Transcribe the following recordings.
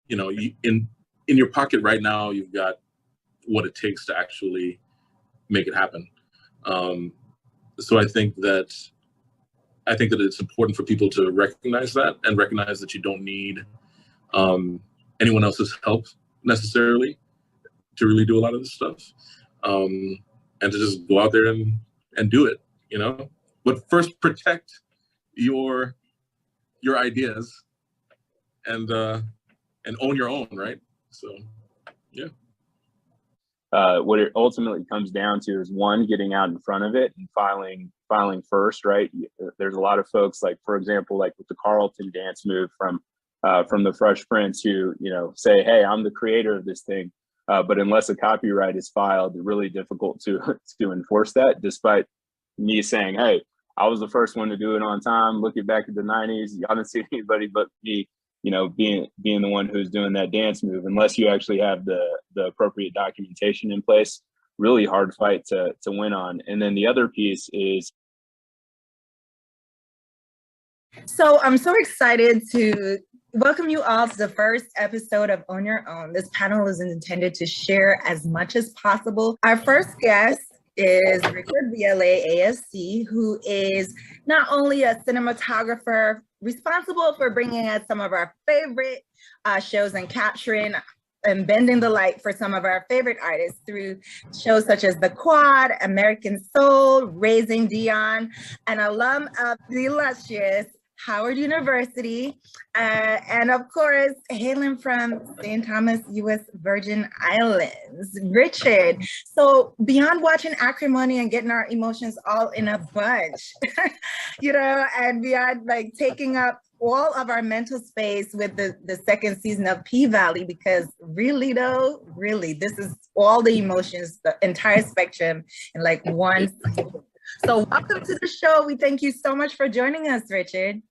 in your pocket right now, you've got what it takes to actually make it happen. So I think that it's important for people to recognize that, and recognize that you don't need anyone else's help necessarily to really do a lot of this stuff, and to just go out there and do it, But first, protect your ideas and own your own, right? So, yeah. What it ultimately comes down to is, one, getting out in front of it and filing first, right? There's a lot of folks, like, for example, like with the Carlton dance move from the Fresh Prince, who, say, hey, I'm the creator of this thing. But unless a copyright is filed, it's really difficult to enforce that, despite me saying, hey, I was the first one to do it on time. Looking back at the 90s, y'all didn't see anybody but me, being the one who's doing that dance move. Unless you actually have the appropriate documentation in place, really hard fight to win on. And then the other piece is. So I'm so excited to welcome you all to the first episode of On Your Own. This panel is intended to share as much as possible. Our first guest is Richard Vialet, ASC, who is not only a cinematographer responsible for bringing us some of our favorite shows and capturing and bending the light for some of our favorite artists through shows such as The Quad, American Soul, Raising Dion, an alum of the illustrious Howard University, and of course, hailing from St. Thomas, U.S. Virgin Islands. Richard, so beyond watching Acrimony and getting our emotions all in a bunch, and beyond like taking up all of our mental space with the second season of P-Valley, because really, this is all the emotions, the entire spectrum in like one. So welcome to the show. We thank you so much for joining us, Richard.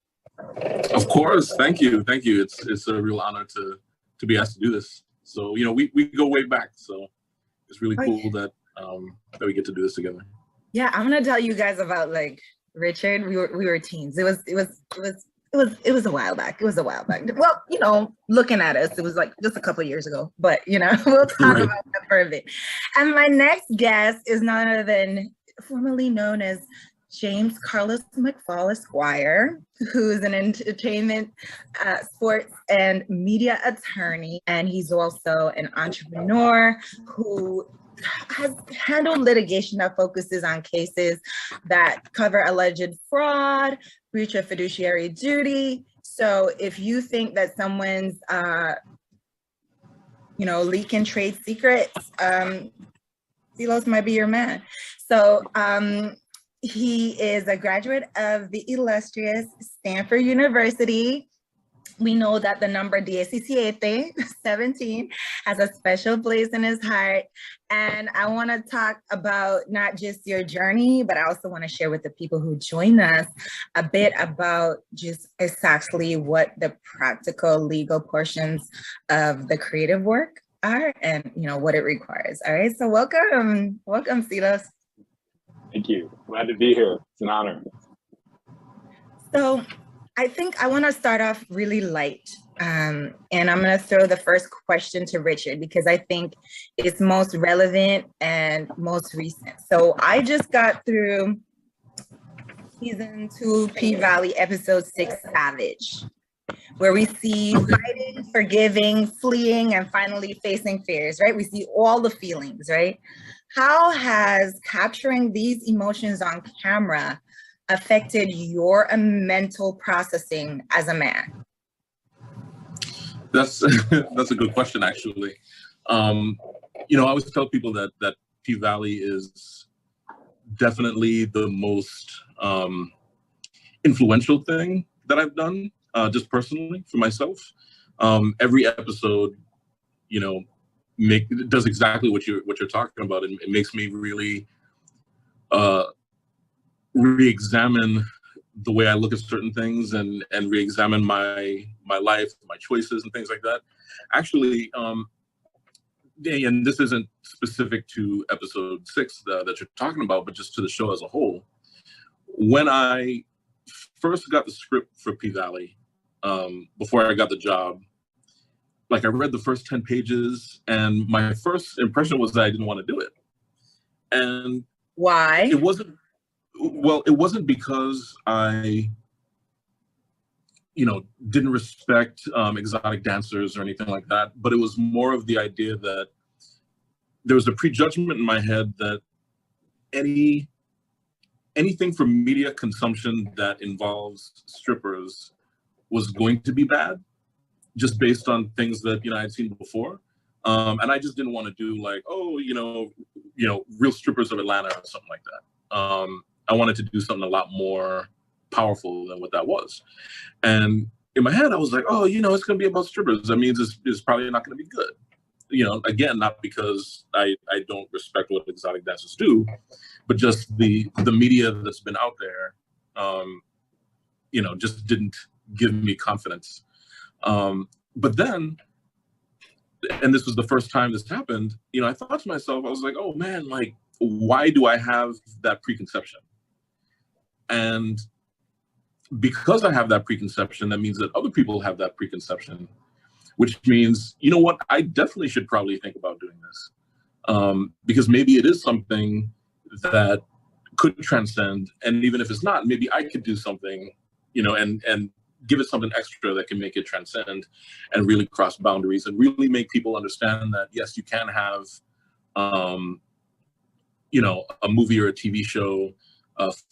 Of course. Thank you. It's a real honor to be asked to do this. So, we go way back. So it's really cool that we get to do this together. Yeah, I'm gonna tell you guys about like Richard. We were teens. It was a while back. Well, looking at us, it was like just a couple of years ago, but we'll talk about that for a bit. And my next guest is none other than formerly known as James Carlos McFall, Esquire, who is an entertainment, sports, and media attorney. And he's also an entrepreneur who has handled litigation that focuses on cases that cover alleged fraud, breach of fiduciary duty. So if you think that someone's, leaking trade secrets, Silos might be your man. So he is a graduate of the illustrious Stanford University. We know that the number 17, 17, has a special place in his heart. And I want to talk about not just your journey, but I also want to share with the people who join us a bit about just exactly what the practical legal portions of the creative work are and, what it requires. All right. So welcome, Silos. Thank you. Glad to be here. It's an honor. So I think I want to start off really light. And I'm going to throw the first question to Richard because I think it's most relevant and most recent. So I just got through season 2 P-Valley episode 6, Savage, where we see fighting, forgiving, fleeing, and finally facing fears, right? We see all the feelings, right? How has capturing these emotions on camera affected your mental processing as a man? That's a good question, actually. I always tell people that P-Valley is definitely the most influential thing that I've done, just personally for myself. Every episode, does exactly what you're talking about. It makes me really re-examine the way I look at certain things and re-examine my life, my choices and things like that. Actually, and this isn't specific to episode 6 that you're talking about, but just to the show as a whole. When I first got the script for P-Valley, before I got the job, like I read the first 10 pages and my first impression was that I didn't want to do it. And why? It wasn't because I, didn't respect exotic dancers or anything like that, but it was more of the idea that there was a prejudgment in my head that anything from media consumption that involves strippers was going to be bad, just based on things that I'd seen before, and I just didn't want to do like, Real Strippers of Atlanta or something like that. I wanted to do something a lot more powerful than what that was, and in my head I was like, it's going to be about strippers. That means it's probably not going to be good. Again, not because I don't respect what exotic dancers do, but just the media that's been out there, just didn't give me confidence. But then, and this was the first time this happened, I thought to myself, I was like, oh man, like, why do I have that preconception? And because I have that preconception, that means that other people have that preconception, which means, what, I definitely should probably think about doing this. Because maybe it is something that could transcend. And even if it's not, maybe I could do something, and give it something extra that can make it transcend and really cross boundaries and really make people understand that, yes, you can have, a movie or a TV show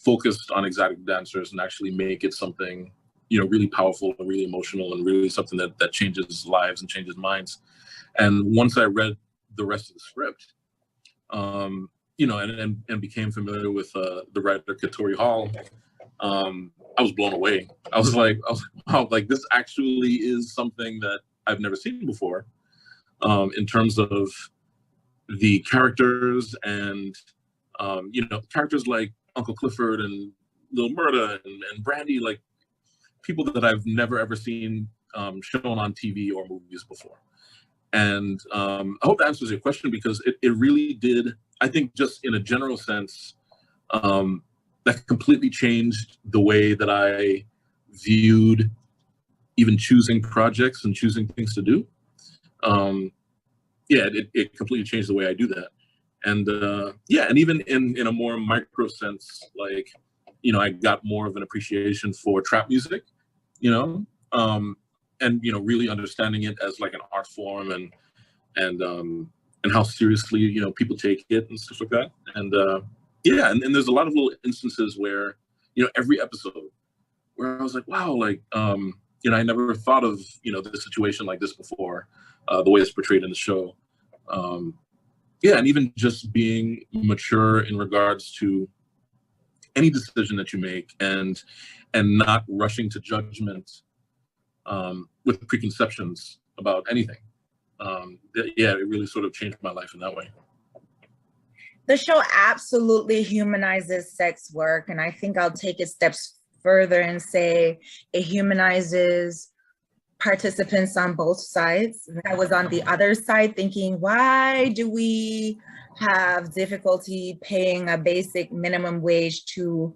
focused on exotic dancers and actually make it something, really powerful and really emotional and really something that changes lives and changes minds. And once I read the rest of the script, and became familiar with the writer Katori Hall, I was blown away. I was like, wow, like this actually is something that I've never seen before, in terms of the characters and, characters like Uncle Clifford and Lil Murda and Brandy, like people that I've never ever seen shown on TV or movies before. And I hope that answers your question, because it really did, I think, just in a general sense, that completely changed the way that I viewed even choosing projects and choosing things to do. It completely changed the way I do that. And and even in a more micro sense, like, I got more of an appreciation for trap music, and really understanding it as like an art form and how seriously, people take it and stuff like that. And and there's a lot of little instances where, every episode where I was like, wow, like, I never thought of, this situation like this before, the way it's portrayed in the show. And even just being mature in regards to any decision that you make and not rushing to judgment with preconceptions about anything. It really sort of changed my life in that way. The show absolutely humanizes sex work. And I think I'll take it steps further and say it humanizes participants on both sides. I was on the other side thinking, why do we have difficulty paying a basic minimum wage to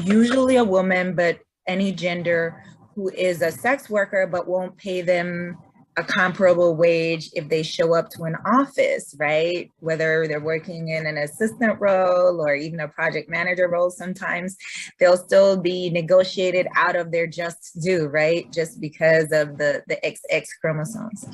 usually a woman, but any gender, who is a sex worker, but won't pay them a comparable wage if they show up to an office, right? Whether they're working in an assistant role or even a project manager role, sometimes they'll still be negotiated out of their just due, right? Just because of the XX chromosomes.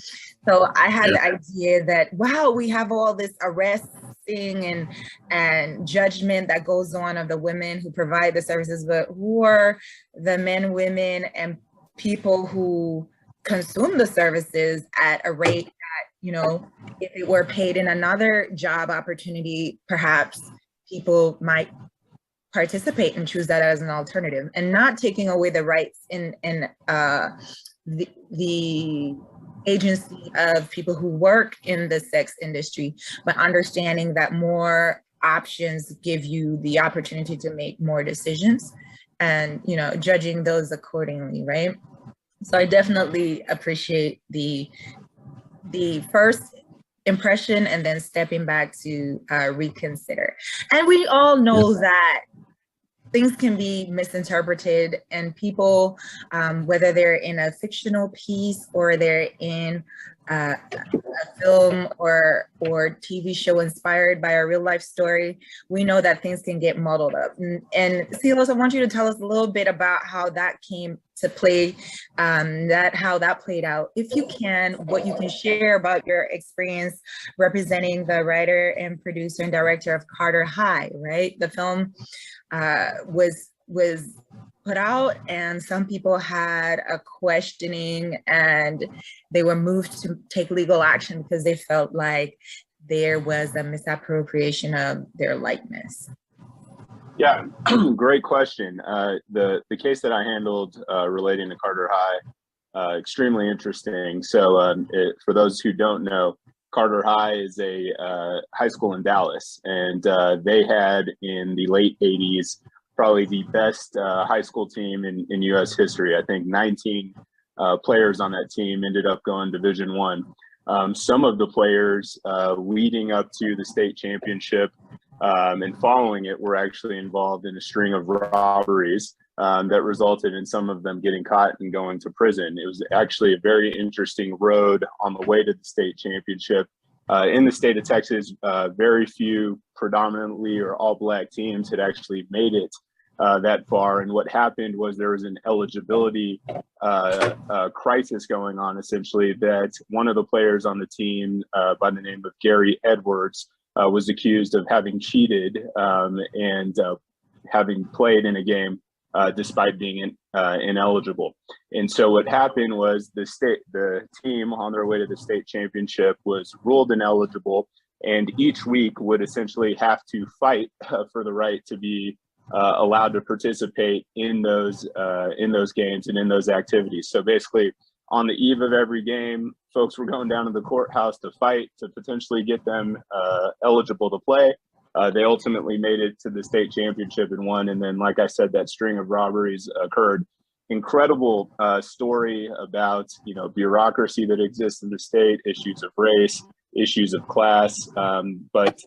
So I had the idea that, wow, we have all this arresting and judgment that goes on of the women who provide the services, but who are the men, women, and people who consume the services at a rate that, if it were paid in another job opportunity, perhaps people might participate and choose that as an alternative, and not taking away the rights in the agency of people who work in the sex industry, but understanding that more options give you the opportunity to make more decisions and, judging those accordingly, right? So I definitely appreciate the first impression and then stepping back to reconsider. And we all know that things can be misinterpreted, and people, whether they're in a fictional piece or they're in a film or TV show inspired by a real life story, we know that things can get muddled up. And Silas, I want you to tell us a little bit about how that came to play, how that played out, if you can, what you can share about your experience representing the writer and producer and director of Carter High, right? The film was put out, and some people had a questioning, and they were moved to take legal action because they felt like there was a misappropriation of their likeness. Yeah, great question. The case that I handled relating to Carter High, extremely interesting. So for those who don't know, Carter High is a high school in Dallas, and they had in the late 80s probably the best high school team in U.S. history. I think 19 players on that team ended up going Division I. Some of the players leading up to the state championship and following it were actually involved in a string of robberies that resulted in some of them getting caught and going to prison. It was actually a very interesting road on the way to the state championship. In the state of Texas, very few predominantly or all Black teams had actually made it that far. And what happened was there was an eligibility crisis going on, essentially, that one of the players on the team by the name of Gary Edwards was accused of having cheated and having played in a game despite being ineligible. And so what happened was the team on their way to the state championship was ruled ineligible, and each week would essentially have to fight for the right to be allowed to participate in those games and in those activities. So basically, on the eve of every game, folks were going down to the courthouse to fight to potentially get them eligible to play. They ultimately made it to the state championship and won. And then, like I said, that string of robberies occurred. Incredible story about, bureaucracy that exists in the state, issues of race, issues of class. But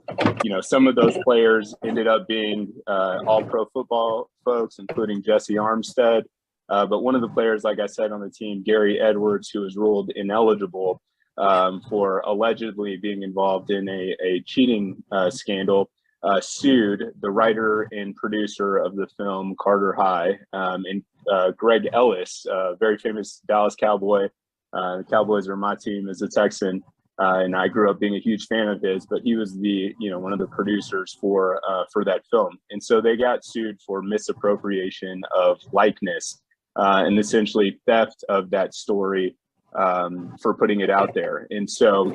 some of those players ended up being all pro football folks, including Jesse Armstead. But one of the players, like I said, on the team, Gary Edwards, who was ruled ineligible for allegedly being involved in a cheating scandal, sued the writer and producer of the film Carter High, and Greg Ellis, a very famous Dallas Cowboy. The Cowboys are my team as a Texan, and I grew up being a huge fan of his. But he was one of the producers for that film, and so they got sued for misappropriation of likeness and essentially theft of that story for putting it out there. And so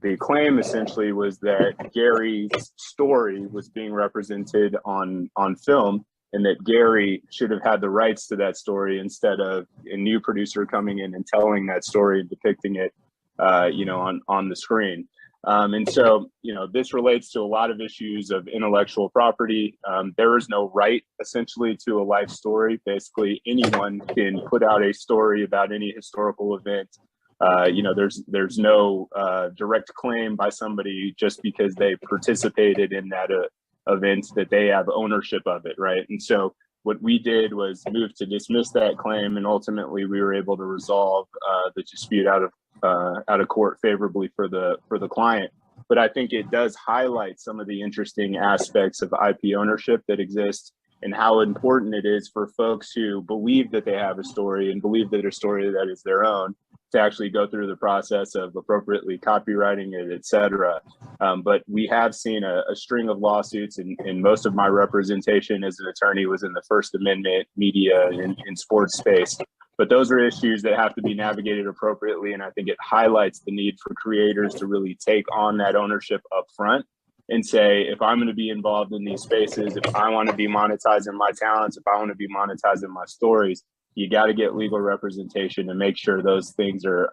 the claim essentially was that Gary's story was being represented on film, and that Gary should have had the rights to that story instead of a new producer coming in and telling that story and depicting it, on the screen. And so, this relates to a lot of issues of intellectual property. There is no right, essentially, to a life story. Basically, anyone can put out a story about any historical event. There's no direct claim by somebody just because they participated in that event that they have ownership of it, right? And so what we did was move to dismiss that claim, and ultimately we were able to resolve the dispute out of court favorably for the client. But I think it does highlight some of the interesting aspects of IP ownership that exist, and how important it is for folks who believe that they have a story and believe that a story that is their own to actually go through the process of appropriately copywriting it, et cetera. But we have seen a string of lawsuits, and most of my representation as an attorney was in the First Amendment, media, and in sports space. But those are issues that have to be navigated appropriately, and I think it highlights the need for creators to really take on that ownership up front and say, if I'm going to be involved in these spaces, if I want to be monetizing my talents, if I want to be monetizing my stories, you got to get legal representation and make sure those things are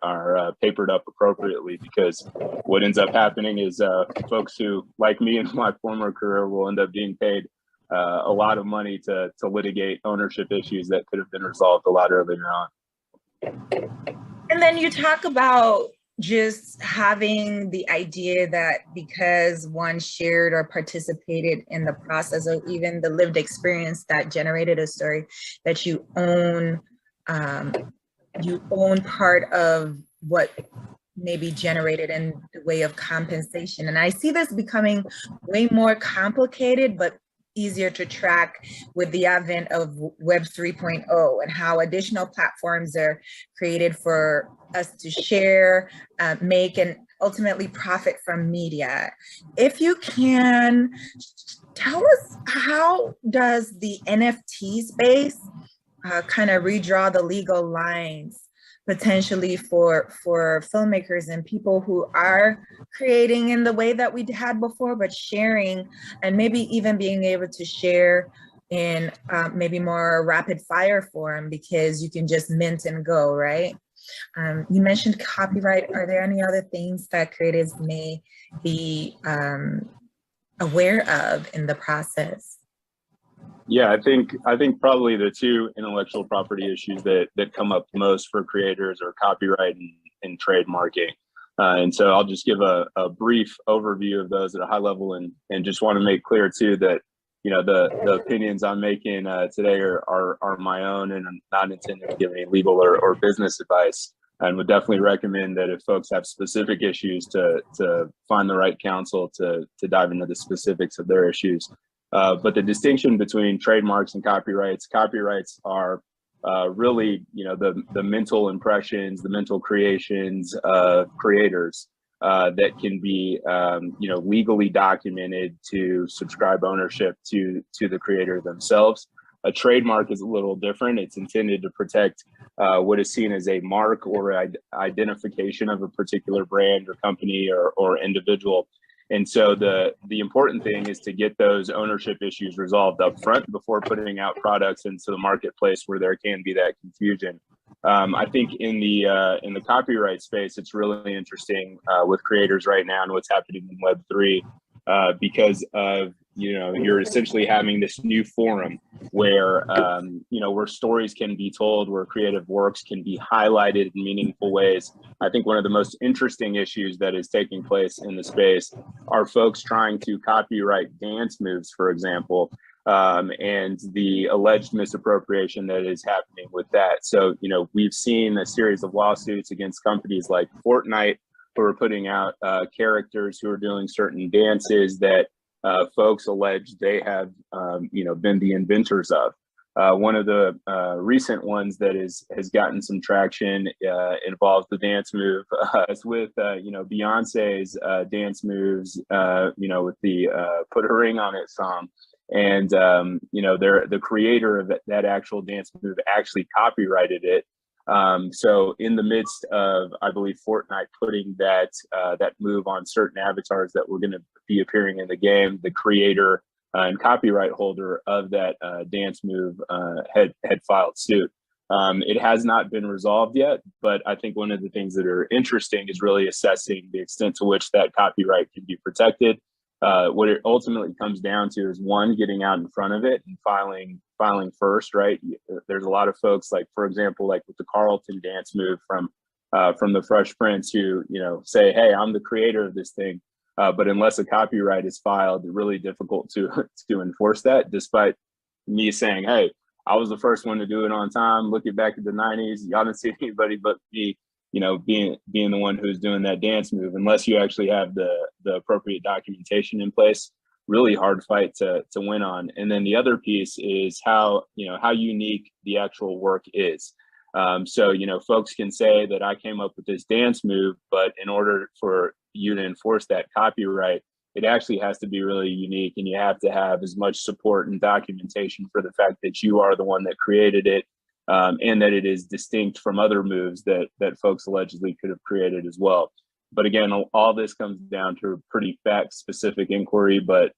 papered up appropriately, because what ends up happening is folks who, like me in my former career, will end up being paid a lot of money to litigate ownership issues that could have been resolved a lot earlier on. And then you talk about just having the idea that because one shared or participated in the process, or even the lived experience that generated a story, that you own part of what may be generated in the way of compensation. And I see this becoming way more complicated, but easier to track with the advent of Web 3.0 and how additional platforms are created for us to share, make, and ultimately profit from media. If you can, tell us, how does the NFT space kind of redraw the legal lines potentially for filmmakers and people who are creating in the way that we had before, but sharing, and maybe even being able to share in maybe more rapid fire form, because you can just mint and go, right? You mentioned copyright. Are there any other things that creatives may be aware of in the process? Yeah, I think probably the two intellectual property issues that come up most for creators are copyright and trademarking. And so I'll just give a brief overview of those at a high level, and just want to make clear too that, you know, the opinions I'm making today are my own, and I'm not intending to give any legal or business advice, and would definitely recommend that if folks have specific issues to find the right counsel to dive into the specifics of their issues. But the distinction between trademarks and copyrights are really, you know, the mental impressions, the mental creations of creators that can be, you know, legally documented to subscribe ownership to the creator themselves. A trademark is a little different. It's intended to protect what is seen as a mark or identification of a particular brand or company or individual. And so the important thing is to get those ownership issues resolved up front before putting out products into the marketplace where there can be that confusion. I think in the copyright space, it's really interesting with creators right now and what's happening in Web3, because of, you know, you're essentially having this new forum where, you know, where stories can be told, where creative works can be highlighted in meaningful ways. I think one of the most interesting issues that is taking place in the space are folks trying to copyright dance moves, for example, and the alleged misappropriation that is happening with that. So, you know, we've seen a series of lawsuits against companies like Fortnite, who are putting out characters who are doing certain dances that folks allege they have, you know, been the inventors of. One of the recent ones that has gotten some traction involves the dance move. It's with, you know, Beyonce's dance moves, you know, with the "Put a Ring on It" song. And, you know, the creator of that actual dance move actually copyrighted it. So in the midst of, I believe, Fortnite putting that move on certain avatars that were going to be appearing in the game, the creator and copyright holder of that dance move had filed suit. It has not been resolved yet, but I think one of the things that are interesting is really assessing the extent to which that copyright can be protected. What it ultimately comes down to is, one, getting out in front of it and filing first, right? There's a lot of folks, like, for example, like with the Carlton dance move from the Fresh Prince, who, you know, say, hey, I'm the creator of this thing. But unless a copyright is filed, it's really difficult to enforce that, despite me saying, hey, I was the first one to do it on time. Looking back at the 90s, y'all didn't see anybody but me, you know, being the one who's doing that dance move. Unless you actually have the appropriate documentation in place, really hard fight to win on. And then the other piece is how unique the actual work is. So, you know, folks can say that I came up with this dance move, but in order for you to enforce that copyright, it actually has to be really unique, and you have to have as much support and documentation for the fact that you are the one that created it, and that it is distinct from other moves that folks allegedly could have created as well. But again, all this comes down to a pretty fact-specific inquiry. But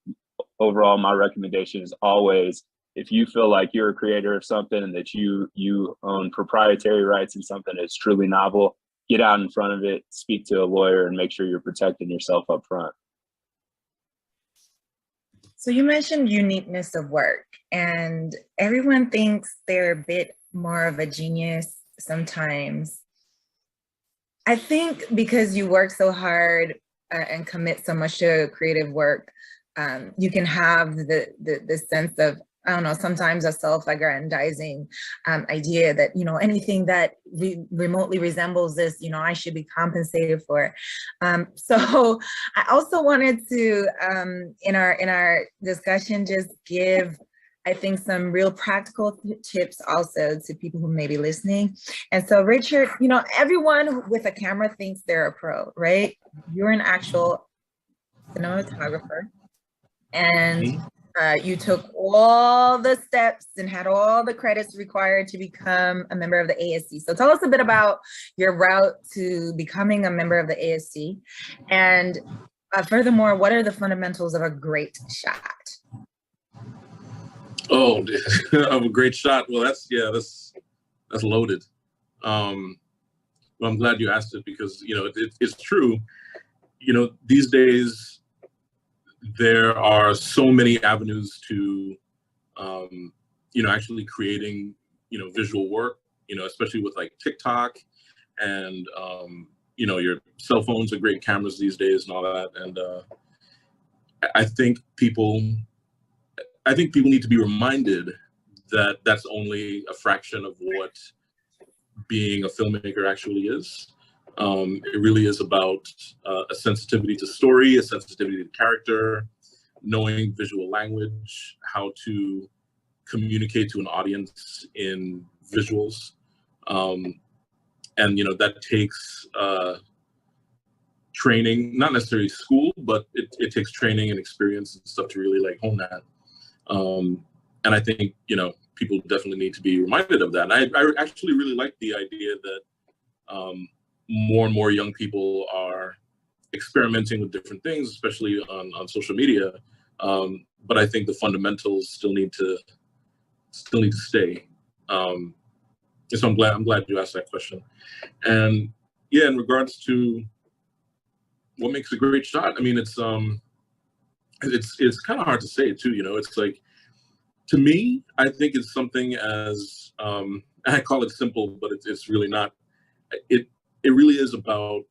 overall, my recommendation is always, if you feel like you're a creator of something and that you own proprietary rights in something that's truly novel, get out in front of it, speak to a lawyer, and make sure you're protecting yourself up front. So you mentioned uniqueness of work, and everyone thinks they're a bit more of a genius sometimes I think because you work so hard and commit so much to creative work, you can have the sense of, I don't know, sometimes a self-aggrandizing idea that, anything that remotely resembles this, I should be compensated for. So I also wanted to, in our discussion, just give, I think, some real practical tips also to people who may be listening. And so, Richard, everyone with a camera thinks they're a pro, right? You're an actual cinematographer, and you took all the steps and had all the credits required to become a member of the ASC. So tell us a bit about your route to becoming a member of the ASC. And furthermore, what are the fundamentals of a great shot? Oh, of a great shot. Well, that's loaded. Well, I'm glad you asked it because, it's true. These days, there are so many avenues to, actually creating, visual work, especially with like TikTok and, your cell phones are great cameras these days and all that. And I think people need to be reminded that that's only a fraction of what being a filmmaker actually is. It really is about a sensitivity to story, a sensitivity to character, knowing visual language, how to communicate to an audience in visuals. And, that takes training, not necessarily school, but it takes training and experience and stuff to really like hone that. And I think, people definitely need to be reminded of that. And I actually really like the idea that more and more young people are experimenting with different things, especially on social media. But I think the fundamentals still need to stay. So I'm glad you asked that question. And yeah, in regards to what makes a great shot, I mean, it's kind of hard to say too. It's like, to me, I think it's something as I call it simple, but it's really not. It really is about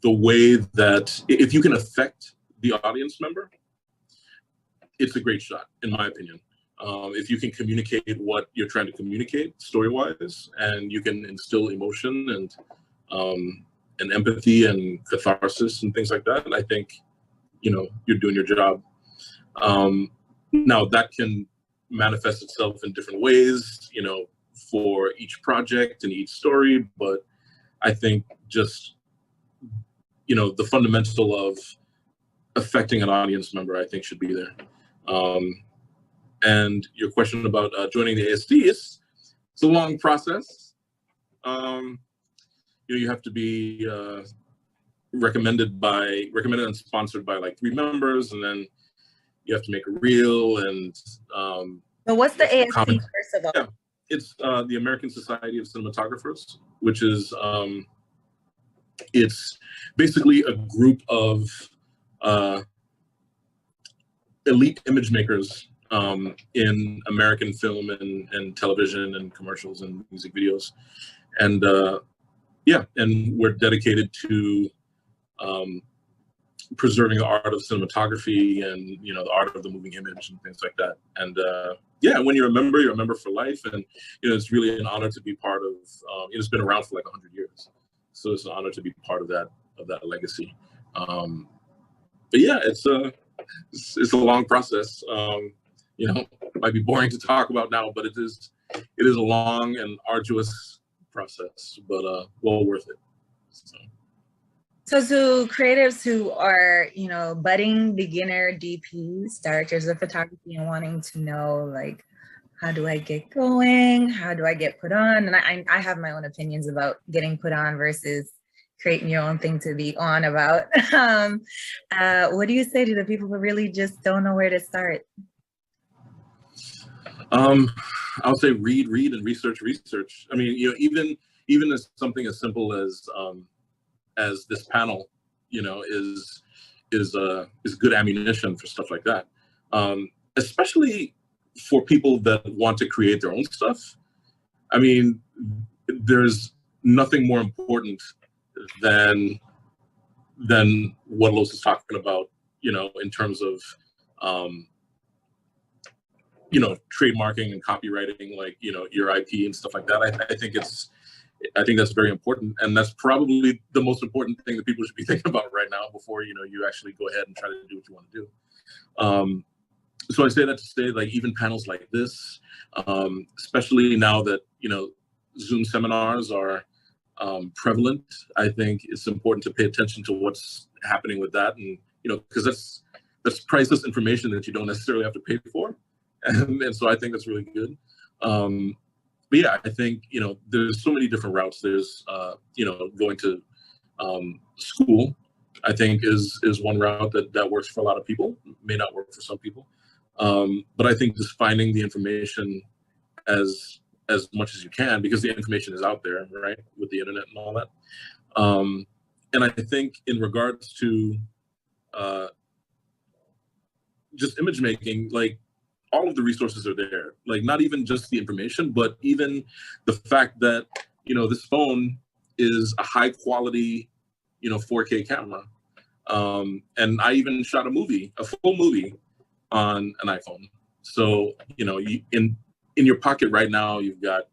the way that if you can affect the audience member, it's a great shot, in my opinion. If you can communicate what you're trying to communicate story-wise, and you can instill emotion and empathy and catharsis and things like that, I think, you're doing your job. Now that can manifest itself in different ways, for each project and each story, but I think just, the fundamental of affecting an audience member, I think, should be there. And your question about joining the ASC, it's a long process. You have to be recommended and sponsored by like 3 members, and then you have to make a reel. And so what's the ASC first of all? Yeah, it's the American Society of Cinematographers, which is it's basically a group of elite image makers in American film and television and commercials and music videos. And and we're dedicated to preserving the art of cinematography and, the art of the moving image and things like that. And when you're a member for life. And, it's really an honor to be part of, it's been around for like 100 years. So it's an honor to be part of that legacy. But yeah, it's a long process. Might be boring to talk about now, but it is a long and arduous process, but well worth it. So to creatives who are, budding beginner DPs, directors of photography, and wanting to know, like, how do I get going? How do I get put on? And I have my own opinions about getting put on versus creating your own thing to be on about. What do you say to the people who really just don't know where to start? I'll say read and research. I mean, even as something as simple as this panel, is good ammunition for stuff like that. Especially for people that want to create their own stuff. I mean, there's nothing more important than what Los is talking about, in terms of, trademarking and copywriting, like, your IP and stuff like that. I think that's very important. And that's probably the most important thing that people should be thinking about right now before, you actually go ahead and try to do what you want to do. So I say that to say, like, even panels like this, especially now that, Zoom seminars are prevalent, I think it's important to pay attention to what's happening with that. And, because that's priceless information that you don't necessarily have to pay for. And so I think that's really good. But yeah, I think, there's so many different routes. There's, going to school, I think is one route that works for a lot of people, may not work for some people. But I think just finding the information as much as you can, because the information is out there, right, with the internet and all that. And I think in regards to just image making, like, all of the resources are there, like, not even just the information, but even the fact that, this phone is a high quality, 4K camera. And I even shot a full movie on an iPhone. So, in your pocket right now, you've got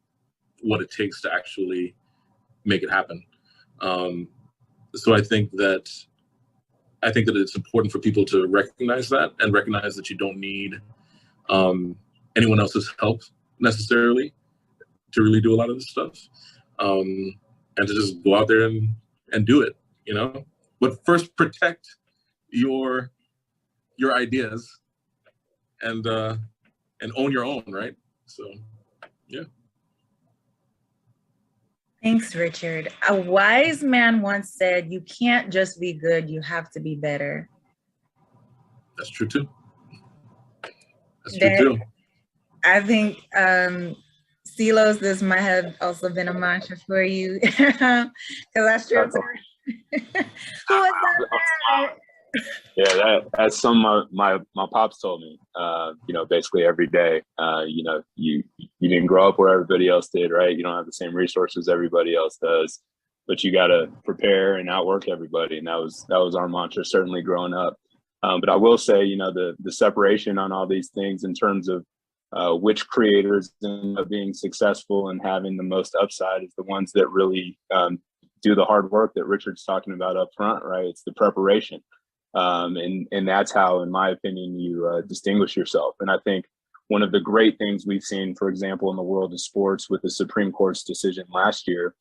what it takes to actually make it happen. So I think that it's important for people to recognize that, and recognize that you don't need anyone else's help necessarily to really do a lot of this stuff, and to just go out there and do it, but first protect your ideas and own your own, right? So yeah. Thanks, Richard. A wise man once said, "You can't just be good, you have to be better." That's true too. That's true too. I think, Silos, this might have also been a mantra for you, because that's true too. Who was that? Yeah, that's some my pops told me. Basically every day. You didn't grow up where everybody else did, right? You don't have the same resources everybody else does, but you got to prepare and outwork everybody. And that was our mantra, certainly growing up. But I will say, the separation on all these things in terms of which creators end up being successful and having the most upside is the ones that really do the hard work that Richard's talking about up front, right? It's the preparation. And that's how, in my opinion, you distinguish yourself. And I think one of the great things we've seen, for example, in the world of sports with the Supreme Court's decision last year,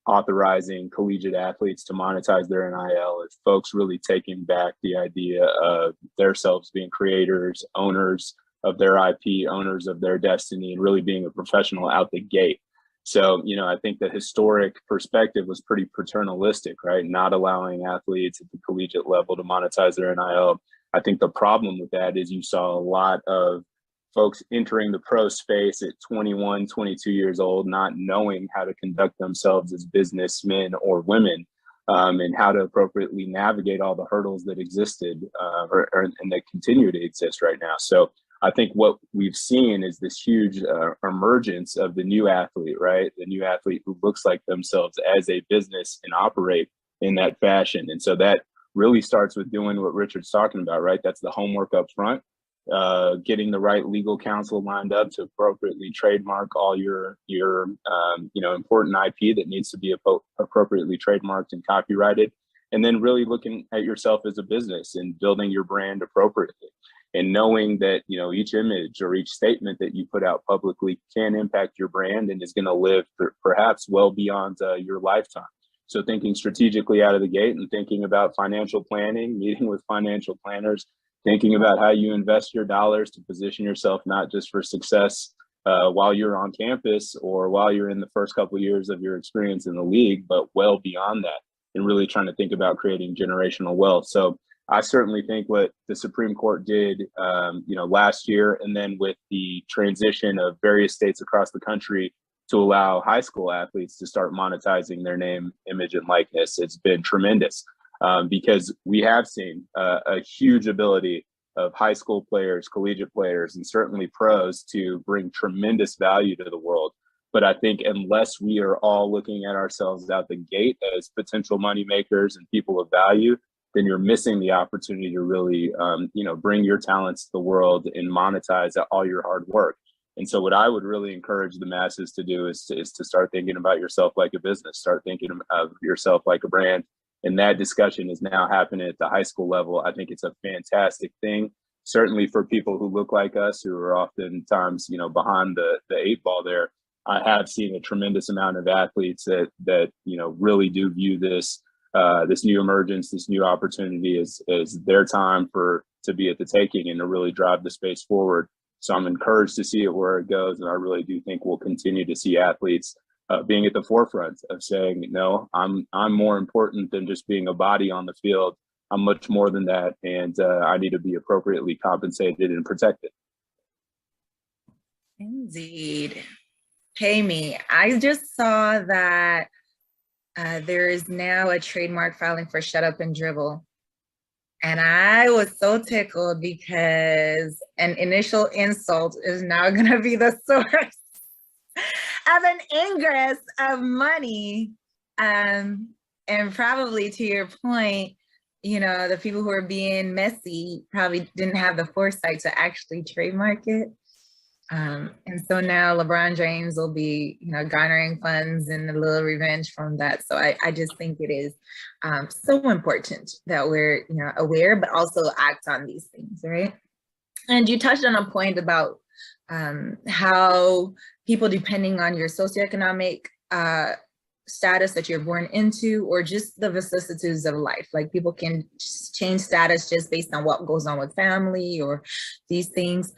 authorizing collegiate athletes to monetize their NIL, is folks really taking back the idea of themselves being creators, owners of their IP, owners of their destiny, and really being a professional out the gate. So, I think the historic perspective was pretty paternalistic, right? Not allowing athletes at the collegiate level to monetize their NIL. I think the problem with that is you saw a lot of folks entering the pro space at 21, 22 years old, not knowing how to conduct themselves as businessmen or women, and how to appropriately navigate all the hurdles that existed and that continue to exist right now. So I think what we've seen is this huge emergence of the new athlete, right? The new athlete who looks like themselves as a business and operate in that fashion. And so that really starts with doing what Richard's talking about, right? That's the homework up front, getting the right legal counsel lined up to appropriately trademark all your important IP that needs to be appropriately trademarked and copyrighted, and then really looking at yourself as a business and building your brand appropriately. And knowing that, each image or each statement that you put out publicly can impact your brand and is going to live perhaps well beyond your lifetime. So thinking strategically out of the gate and thinking about financial planning, meeting with financial planners, thinking about how you invest your dollars to position yourself not just for success while you're on campus or while you're in the first couple of years of your experience in the league, but well beyond that, and really trying to think about creating generational wealth. So I certainly think what the Supreme Court did, last year, and then with the transition of various states across the country to allow high school athletes to start monetizing their name, image, and likeness, it's been tremendous because we have seen a huge ability of high school players, collegiate players, and certainly pros to bring tremendous value to the world But I think unless we are all looking at ourselves out the gate as potential money makers and people of value, then you're missing the opportunity to really, bring your talents to the world and monetize all your hard work. And so what I would really encourage the masses to do is to start thinking about yourself like a business, start thinking of yourself like a brand. And that discussion is now happening at the high school level. I think it's a fantastic thing, certainly for people who look like us, who are oftentimes, behind the eight ball there. I have seen a tremendous amount of athletes that really do view this new emergence, this new opportunity as their time to be at the taking and to really drive the space forward. So I'm encouraged to see it where it goes, and I really do think we'll continue to see athletes being at the forefront of saying, no, I'm more important than just being a body on the field. I'm much more than that, and I need to be appropriately compensated and protected. Indeed. Pay me. I just saw that there is now a trademark filing for shut up and dribble. And I was so tickled because an initial insult is now going to be the source of an ingress of money. And probably to your point, the people who are being messy probably didn't have the foresight to actually trademark it. And so now LeBron James will be, garnering funds and a little revenge from that. So I just think it is so important that we're, aware, but also act on these things, right? And you touched on a point about how people, depending on your socioeconomic status that you're born into, or just the vicissitudes of life, like people can change status just based on what goes on with family or these things.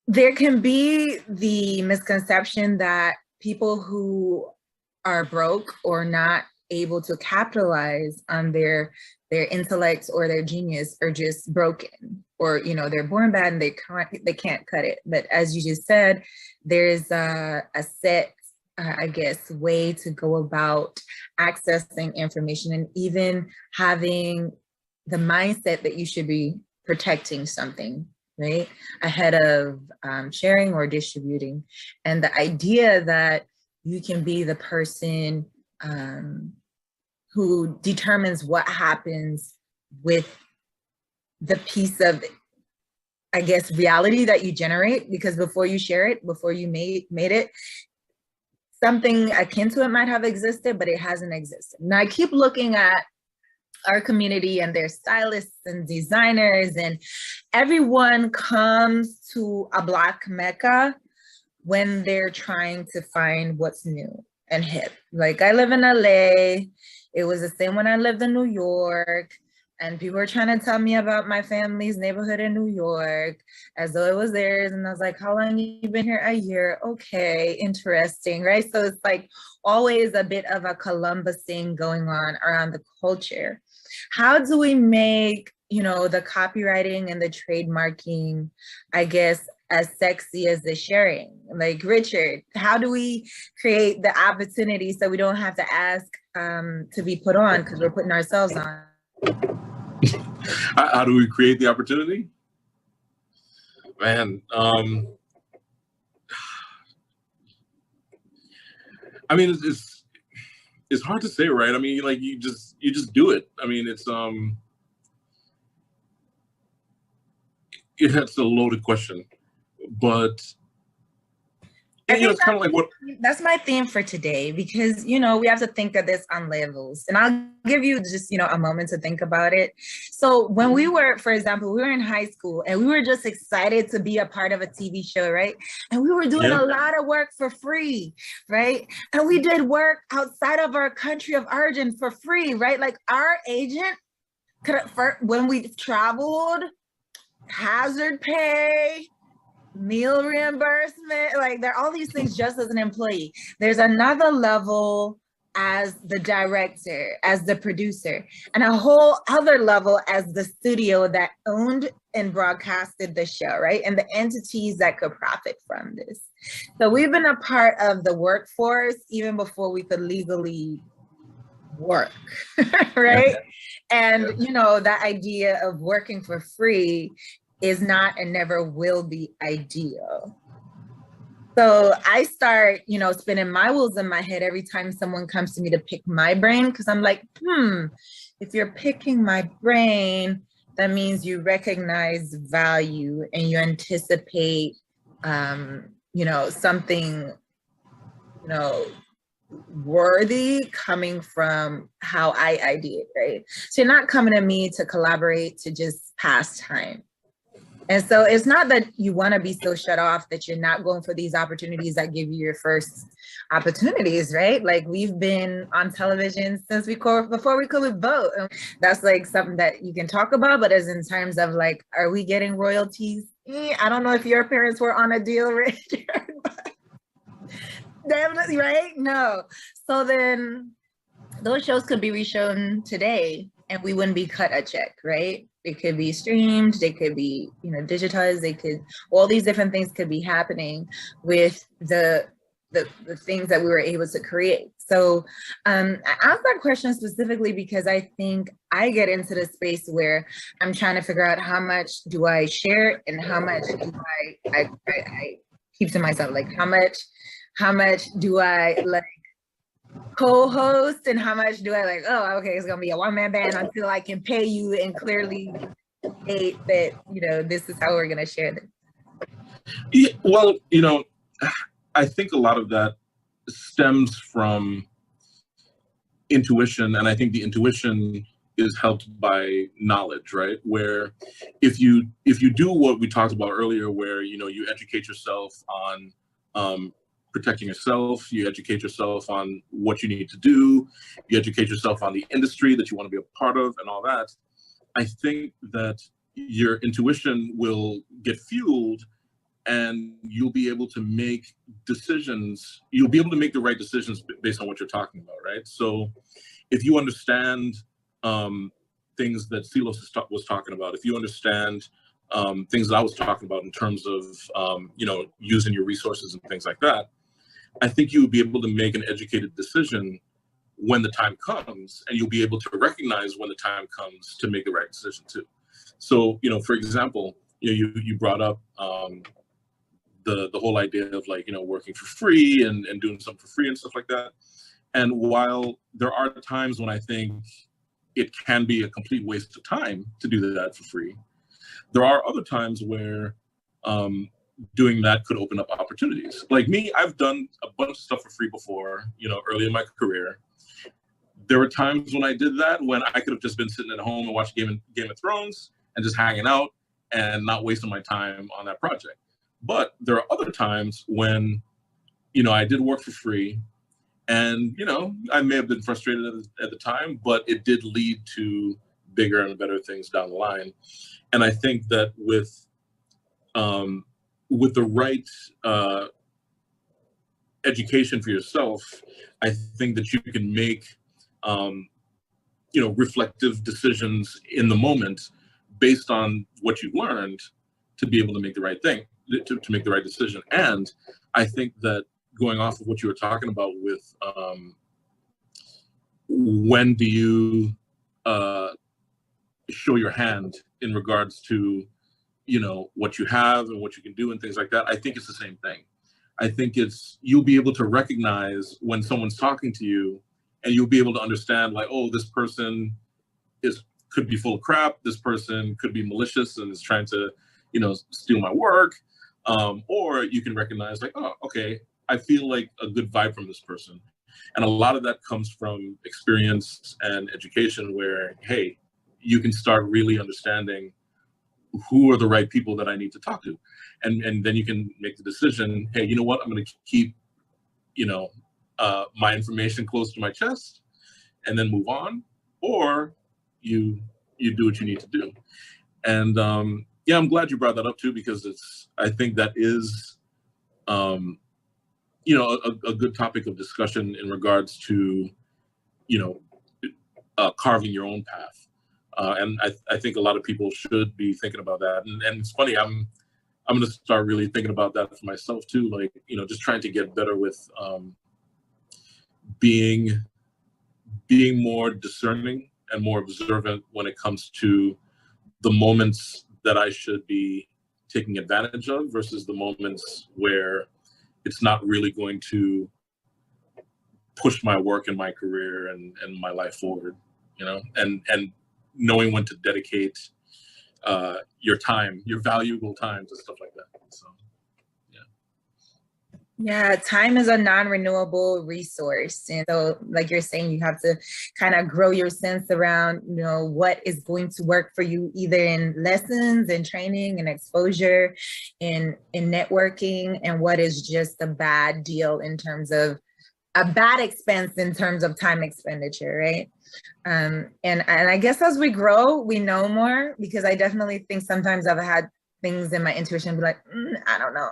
There can be the misconception that people who are broke or not able to capitalize on their intellect or their genius are just broken, or they're born bad and they can't cut it. But as you just said, there's a set way to go about accessing information, and even having the mindset that you should be protecting something, right, ahead of sharing or distributing. And the idea that you can be the person who determines what happens with the piece of, reality that you generate, because before you share it, before you made it, something akin to it might have existed, but it hasn't existed. Now I keep looking at our community and their stylists and designers, and everyone comes to a Black Mecca when they're trying to find what's new and hip. Like, I live in LA. It was the same when I lived in New York, and people were trying to tell me about my family's neighborhood in New York as though it was theirs. And I was like, how long you been here? A year. Okay, interesting, right? So it's like always a bit of a Columbus thing going on around the culture. How do we make, the copywriting and the trademarking, as sexy as the sharing? Like, Richard, how do we create the opportunity so we don't have to ask to be put on because we're putting ourselves on? How do we create the opportunity? Man, it's hard to say, right? You just do it. It's a loaded question, but it's kind of like what. That's my theme for today, because we have to think of this on levels, and I'll give you just a moment to think about it. So when we were, for example, we were in high school and we were just excited to be a part of a TV show, right? And we were doing a lot of work for free, right? And we did work outside of our country of origin for free, right? Like, our agent could, when we traveled, hazard pay, meal reimbursement, like, there are all these things just as an employee. There's another level as the director, as the producer, and a whole other level as the studio that owned and broadcasted the show, right? And the entities that could profit from this. So we've been a part of the workforce even before we could legally work, right? And that idea of working for free is not and never will be ideal. So I start, spinning my wheels in my head every time someone comes to me to pick my brain, because I'm like, if you're picking my brain, that means you recognize value and you anticipate, something, worthy coming from how I ID it, right? So you're not coming to me to collaborate, to just pass time. And so it's not that you want to be so shut off that you're not going for these opportunities that give you your first opportunities, right? Like, we've been on television since before we could vote. That's like something that you can talk about, but as in terms of like, are we getting royalties? I don't know if your parents were on a deal, Richard, but definitely, right? No. So then those shows could be reshown today and we wouldn't be cut a check, right? It could be streamed, they could be, digitized, all these different things could be happening with the things that we were able to create. So I asked that question specifically because I think I get into the space where I'm trying to figure out how much do I share and how much do I keep to myself? Like, how much do I like co-host and how much do I like, oh, okay, it's gonna be a one-man band until I can pay you and clearly state that, this is how we're gonna share this. Yeah, well, I think a lot of that stems from intuition, and I think the intuition is helped by knowledge, right? Where if you do what we talked about earlier, where you educate yourself on protecting yourself, you educate yourself on what you need to do, you educate yourself on the industry that you want to be a part of and all that, I think that your intuition will get fueled and you'll be able to make decisions. You'll be able to make the right decisions based on what you're talking about, right? So if you understand things that Silos was talking about, if you understand things that I was talking about in terms of, using your resources and things like that, I think you would be able to make an educated decision when the time comes, and you'll be able to recognize when the time comes to make the right decision too. So, for example, you brought up the whole idea of like, working for free and doing something for free and stuff like that. And while there are times when I think it can be a complete waste of time to do that for free, there are other times where doing that could open up opportunities. Like me, I've done a bunch of stuff for free before, early in my career. There were times when I did that when I could have just been sitting at home and watching Game of Thrones and just hanging out and not wasting my time on that project. But there are other times when, I did work for free and, I may have been frustrated at the time, but it did lead to bigger and better things down the line. And I think that with the right education for yourself, I think that you can make, reflective decisions in the moment based on what you've learned to be able to make the right thing, to make the right decision. And I think that going off of what you were talking about with when do you show your hand in regards to what you have and what you can do and things like that, I think it's the same thing. I think you'll be able to recognize when someone's talking to you and you'll be able to understand like, oh, this person could be full of crap. This person could be malicious and is trying to, steal my work. Or you can recognize like, oh, okay, I feel like a good vibe from this person. And a lot of that comes from experience and education where, hey, you can start really understanding who are the right people that I need to talk to. And then you can make the decision, hey, you know what, I'm going to keep, my information close to my chest and then move on, or you do what you need to do. And yeah, I'm glad you brought that up too, because I think that is, a good topic of discussion in regards to, carving your own path. And I think a lot of people should be thinking about that. And it's funny, I'm going to start really thinking about that for myself too. Like, just trying to get better with being more discerning and more observant when it comes to the moments that I should be taking advantage of versus the moments where, it's not really going to push my work and my career and my life forward, you know, and knowing when to dedicate your time, your valuable time to stuff like that. So, yeah, time is a non-renewable resource. And so, like you're saying, you have to kind of grow your sense around, you know, what is going to work for you, either in lessons and training and exposure, in networking, and what is just a bad deal in terms of a bad expense in terms of time expenditure, right? And I guess as we grow, we know more, because I definitely think sometimes I've had things in my intuition be like, I don't know.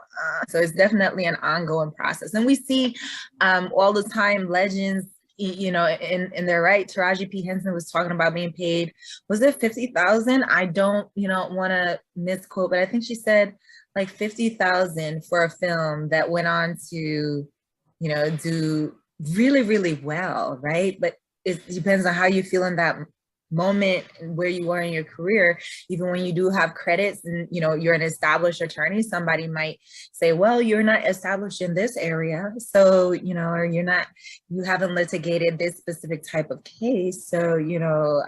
So it's definitely an ongoing process. And we see all the time legends, you know, in their right. Taraji P. Henson was talking about being paid, was it 50,000? I don't, you know, want to misquote, but I think she said like 50,000 for a film that went on to, you know, do really, really well, right? But it depends on how you feel in that moment and where you are in your career. Even when you do have credits and, you know, you're an established attorney, somebody might say, well, you're not established in this area, so, you know, or you haven't litigated this specific type of case, so, you know,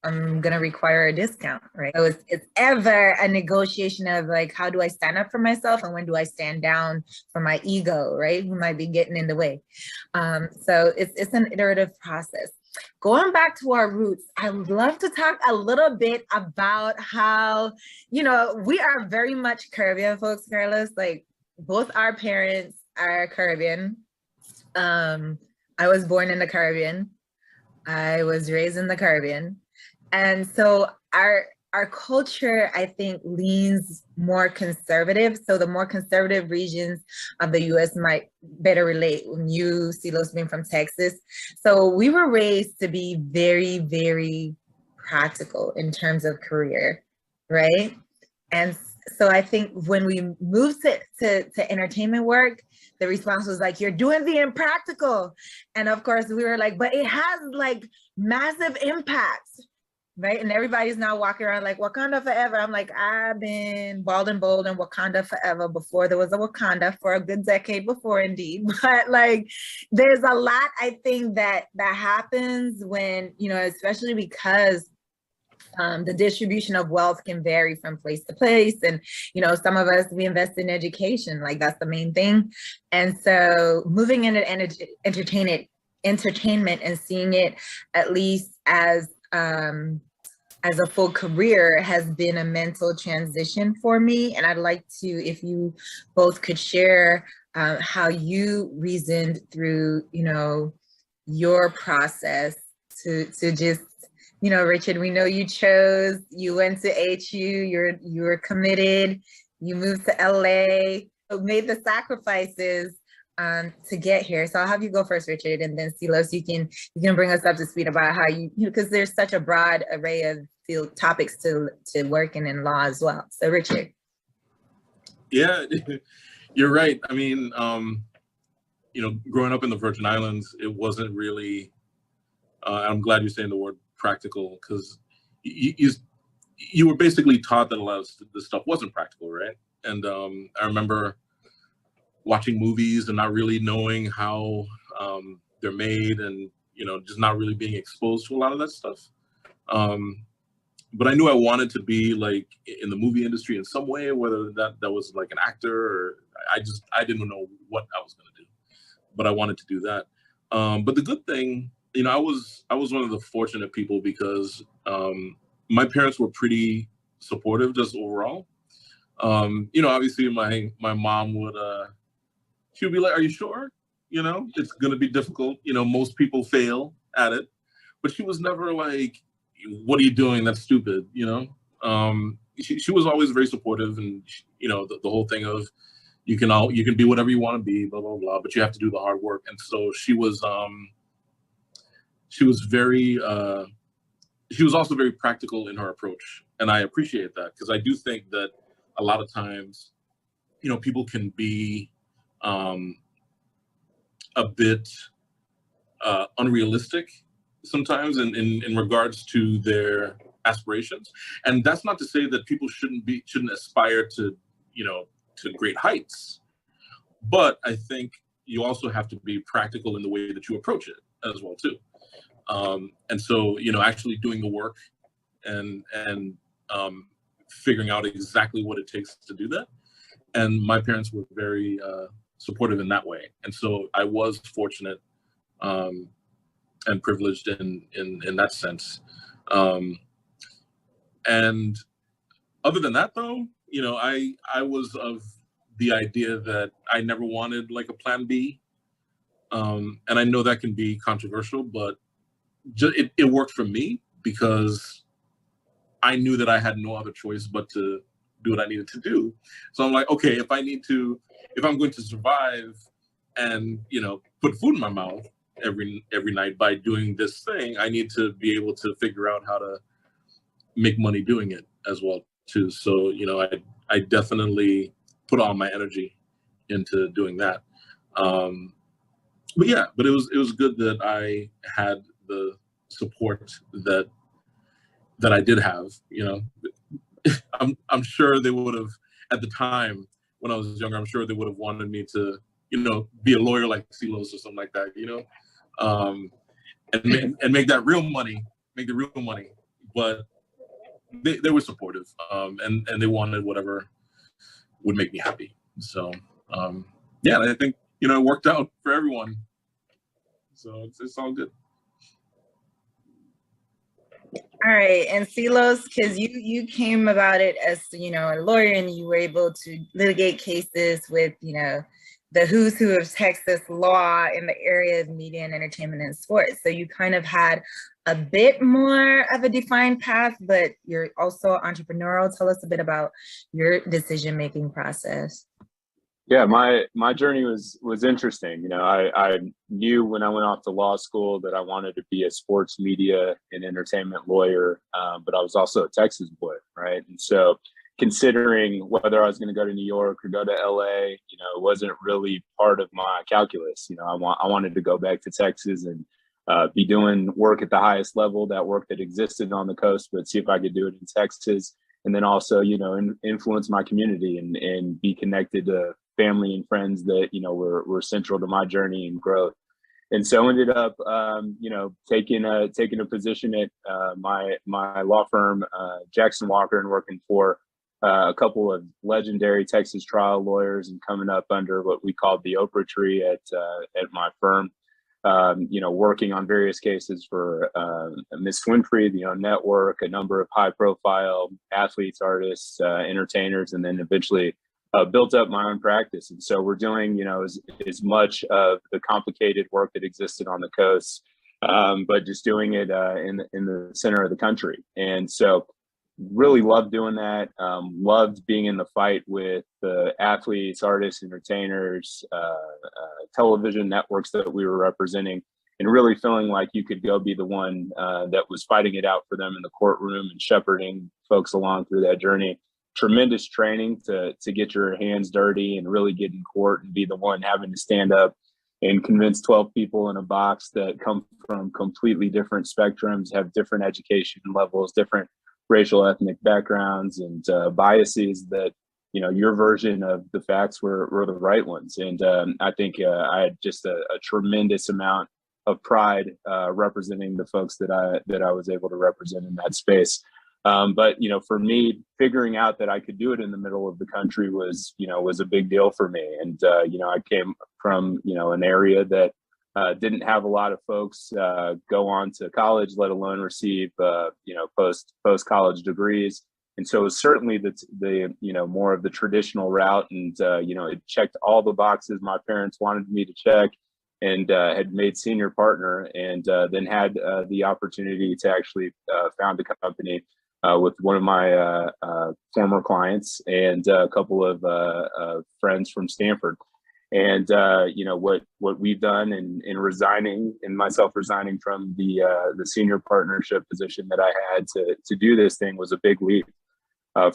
I'm going to require a discount, right? So it's ever a negotiation of like, how do I stand up for myself, and when do I stand down for my ego, right? Who might be getting in the way. So it's an iterative process. Going back to our roots, I would love to talk a little bit about how, you know, we are very much Caribbean folks, Carlos. Like, both our parents are Caribbean. I was born in the Caribbean. I was raised in the Caribbean. And so our culture, I think, leans more conservative. So the more conservative regions of the US might better relate. When you, Silos, being from Texas. So we were raised to be very, very practical in terms of career, right? And so I think when we moved to entertainment work, the response was like, you're doing the impractical. And of course we were like, but it has like massive impacts. Right. And everybody's now walking around like Wakanda forever. I'm like, I've been bald and bold in Wakanda forever before there was a Wakanda, for a good decade before, indeed. But like, there's a lot, I think, that happens when, you know, especially because the distribution of wealth can vary from place to place. And, you know, some of us, we invest in education, like that's the main thing. And so moving into entertainment and seeing it at least as a full career has been a mental transition for me. And I'd like to, if you both could share how you reasoned through, you know, your process to just, you know, Richard, we know you went to HU, you were committed, you moved to LA, made the sacrifices to get here. So I'll have you go first, Richard, and then Silos, you can bring us up to speed about how you know, because there's such a broad array of field topics to work in law as well. So Richard. Yeah, you're right. I mean, you know, growing up in the Virgin Islands, it wasn't really, I'm glad you're saying the word practical, because you were basically taught that a lot of the stuff wasn't practical, right? And I remember watching movies and not really knowing how they're made, and, you know, just not really being exposed to a lot of that stuff. But I knew I wanted to be like in the movie industry in some way, whether that was like an actor, or I didn't know what I was going to do, but I wanted to do that. But the good thing, you know, I was one of the fortunate people, because my parents were pretty supportive just overall. You know, obviously my mom would, she would be like, are you sure? You know, it's going to be difficult. You know, most people fail at it, but she was never like, what are you doing? That's stupid. You know, she was always very supportive, and, you know, the whole thing of you can be whatever you want to be, blah, blah, blah, but you have to do the hard work. And so she was very, she was also very practical in her approach. And I appreciate that, because I do think that a lot of times, you know, people can be a bit unrealistic sometimes in regards to their aspirations. And that's not to say that people shouldn't aspire to, you know, to great heights. But I think you also have to be practical in the way that you approach it as well too. And so, actually doing the work and figuring out exactly what it takes to do that. And my parents were very supportive in that way. And so I was fortunate and privileged in that sense. And other than that, though, I was of the idea that I never wanted like a plan B. And I know that can be controversial, but it worked for me because I knew that I had no other choice but to do what I needed to do. So I'm like, okay, if I'm going to survive and, put food in my mouth every night by doing this thing, I need to be able to figure out how to make money doing it as well too. So, I definitely put all my energy into doing that. But it was good that I had the support that I did have. I'm sure they would have, at the time when I was younger, I'm sure they would have wanted me to, be a lawyer like Silos or something like that, and make that real money, make the real money. But they were supportive, and they wanted whatever would make me happy. So, I think, it worked out for everyone. So it's all good. All right, and Silos, because you came about it as a lawyer, and you were able to litigate cases with the who's who of Texas law in the area of media and entertainment and sports. So you kind of had a bit more of a defined path, but you're also entrepreneurial. Tell us a bit about your decision-making process. Yeah, my journey was interesting. I knew when I went off to law school that I wanted to be a sports media and entertainment lawyer, but I was also a Texas boy, right? And so considering whether I was going to go to New York or go to LA, it wasn't really part of my calculus. I wanted to go back to Texas and be doing work at the highest level, that work that existed on the coast, but see if I could do it in Texas. And then also, influence my community and be connected to family and friends that, were central to my journey and growth. And so ended up, taking a position at my law firm, Jackson Walker, and working for a couple of legendary Texas trial lawyers and coming up under what we called the Oprah tree at my firm. Working on various cases for Miss Winfrey, the OWN Network, a number of high-profile athletes, artists, entertainers, and then eventually built up my own practice. And so we're doing, as much of the complicated work that existed on the coast, but just doing it in the center of the country. And so really loved doing that. Loved being in the fight with the athletes, artists, entertainers, television networks that we were representing, and really feeling like you could go be the one that was fighting it out for them in the courtroom and shepherding folks along through that journey. Tremendous training to get your hands dirty and really get in court and be the one having to stand up and convince 12 people in a box that come from completely different spectrums, have different education levels, different racial, ethnic backgrounds, and biases, that your version of the facts were the right ones. And I think I had just a tremendous amount of pride representing the folks that I was able to represent in that space. But for me, figuring out that I could do it in the middle of the country was a big deal for me. And I came from an area that didn't have a lot of folks go on to college, let alone receive post college degrees. And so it was certainly the more of the traditional route, and it checked all the boxes my parents wanted me to check, and had made senior partner, and then had the opportunity to actually found a company with one of my former clients and a couple of friends from Stanford. And what we've done in resigning, and myself resigning from the senior partnership position that I had to do this thing, was a big leap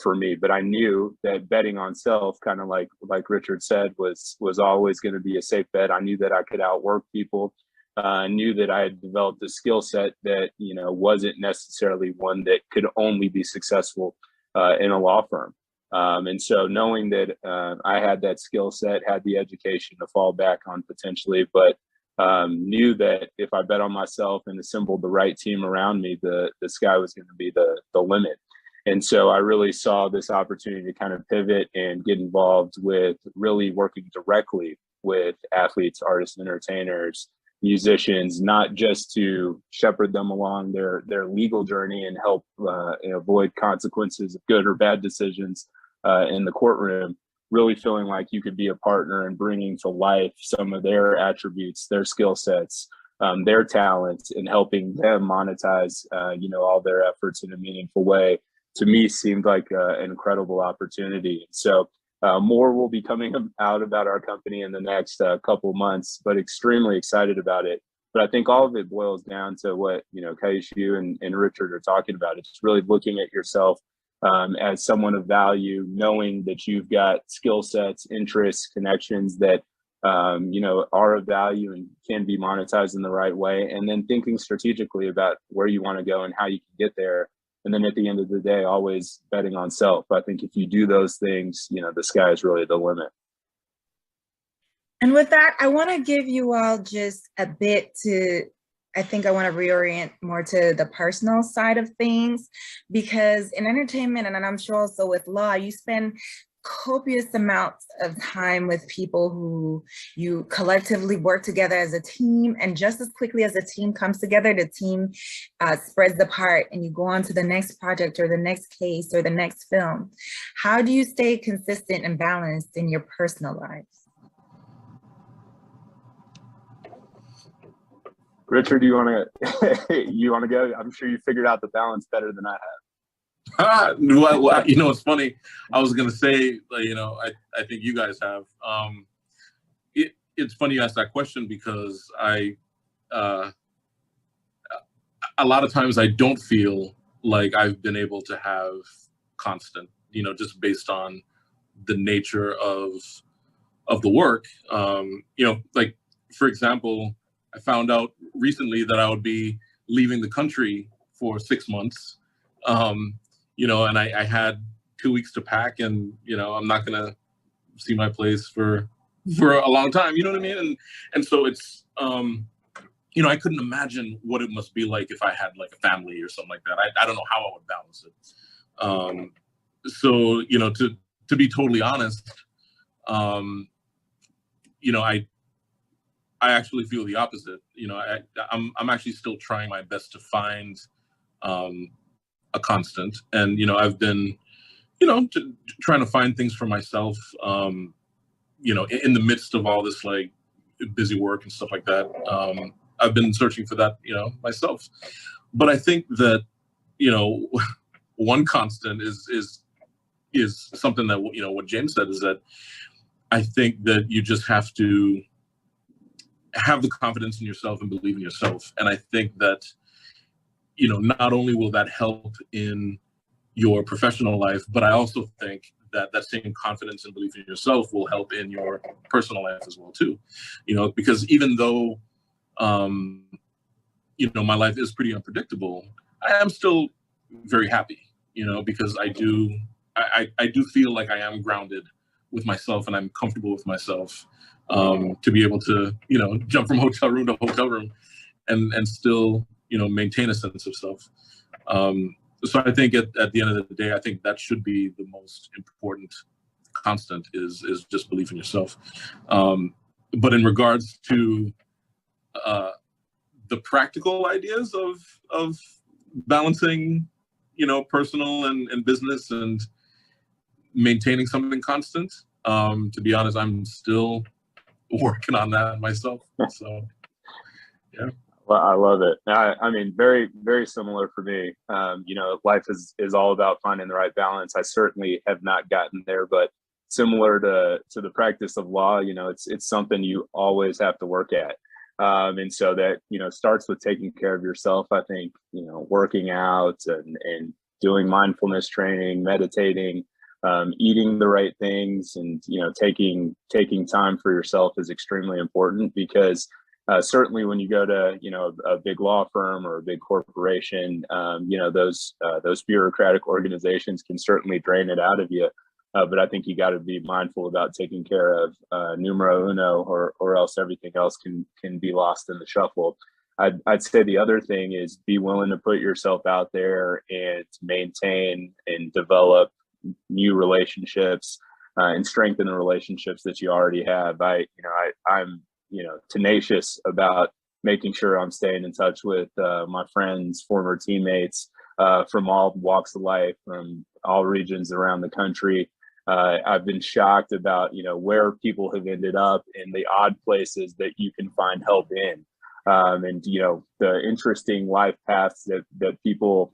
for me. But I knew that betting on self, kind of like Richard said, was always going to be a safe bet. I knew that I could outwork people. I knew that I had developed a skill set that wasn't necessarily one that could only be successful in a law firm. And so knowing that I had that skill set, had the education to fall back on potentially, but knew that if I bet on myself and assembled the right team around me, the sky was going to be the limit. And so I really saw this opportunity to kind of pivot and get involved with really working directly with athletes, artists, entertainers, musicians, not just to shepherd them along their legal journey and help avoid consequences of good or bad decisions in the courtroom, really feeling like you could be a partner and bringing to life some of their attributes, their skill sets, their talents, and helping them monetize all their efforts in a meaningful way, to me seemed like an incredible opportunity. So more will be coming out about our company in the next couple months, but extremely excited about it. But I think all of it boils down to what, Kaishu and Richard are talking about. It's really looking at yourself as someone of value, knowing that you've got skill sets, interests, connections that are of value and can be monetized in the right way, and then thinking strategically about where you want to go and how you can get there. And then at the end of the day, always betting on self. I think if you do those things, the sky is really the limit. And with that, I want to give you all just a bit I want to reorient more to the personal side of things, because in entertainment, and I'm sure also with law, you spend copious amounts of time with people who you collectively work together as a team, and just as quickly as a team comes together, the team spreads apart and you go on to the next project or the next case or the next film. How do you stay consistent and balanced in your personal lives? Richard, do you want to go? I'm sure you figured out the balance better than I have. Well, it's funny. I was going to say, I think you guys have. It's funny you asked that question, because a lot of times I don't feel like I've been able to have constant, just based on the nature of the work. Like, for example, I found out recently that I would be leaving the country for 6 months. And I had 2 weeks to pack, and, I'm not going to see my place for a long time, you know what I mean? And so it's, I couldn't imagine what it must be like if I had like a family or something like that. I don't know how I would balance it. So, to be totally honest, I actually feel the opposite. I'm actually still trying my best to find a constant, and I've been trying to find things for myself in the midst of all this like busy work and stuff like that. I've been searching for that myself, but I think that one constant is something that what James said, is that I think that you just have to have the confidence in yourself and believe in yourself. And I think that not only will that help in your professional life, but I also think that that same confidence and belief in yourself will help in your personal life as well too. Because even though my life is pretty unpredictable, I am still very happy, because I do feel like I am grounded with myself, and I'm comfortable with myself, to be able to jump from hotel room to hotel room and still maintain a sense of self. So I think at the end of the day, I think that should be the most important constant, is just belief in yourself. But in regards to the practical ideas of balancing personal and business and maintaining something constant, to be honest, I'm still working on that myself. So yeah. Well, I love it. I mean, very, very similar for me. Life is all about finding the right balance. I certainly have not gotten there, but similar to the practice of law, it's something you always have to work at. And so that, starts with taking care of yourself. I think, working out and doing mindfulness training, meditating, eating the right things, and, taking time for yourself is extremely important, because certainly when you go to, a big law firm or a big corporation, those bureaucratic organizations can certainly drain it out of you. But I think you got to be mindful about taking care of numero uno, or else everything else can be lost in the shuffle. I'd say the other thing is be willing to put yourself out there and maintain and develop new relationships and strengthen the relationships that you already have. I'm tenacious about making sure I'm staying in touch with my friends, former teammates from all walks of life, from all regions around the country. I've been shocked about where people have ended up in the odd places that you can find help in. And the interesting life paths that people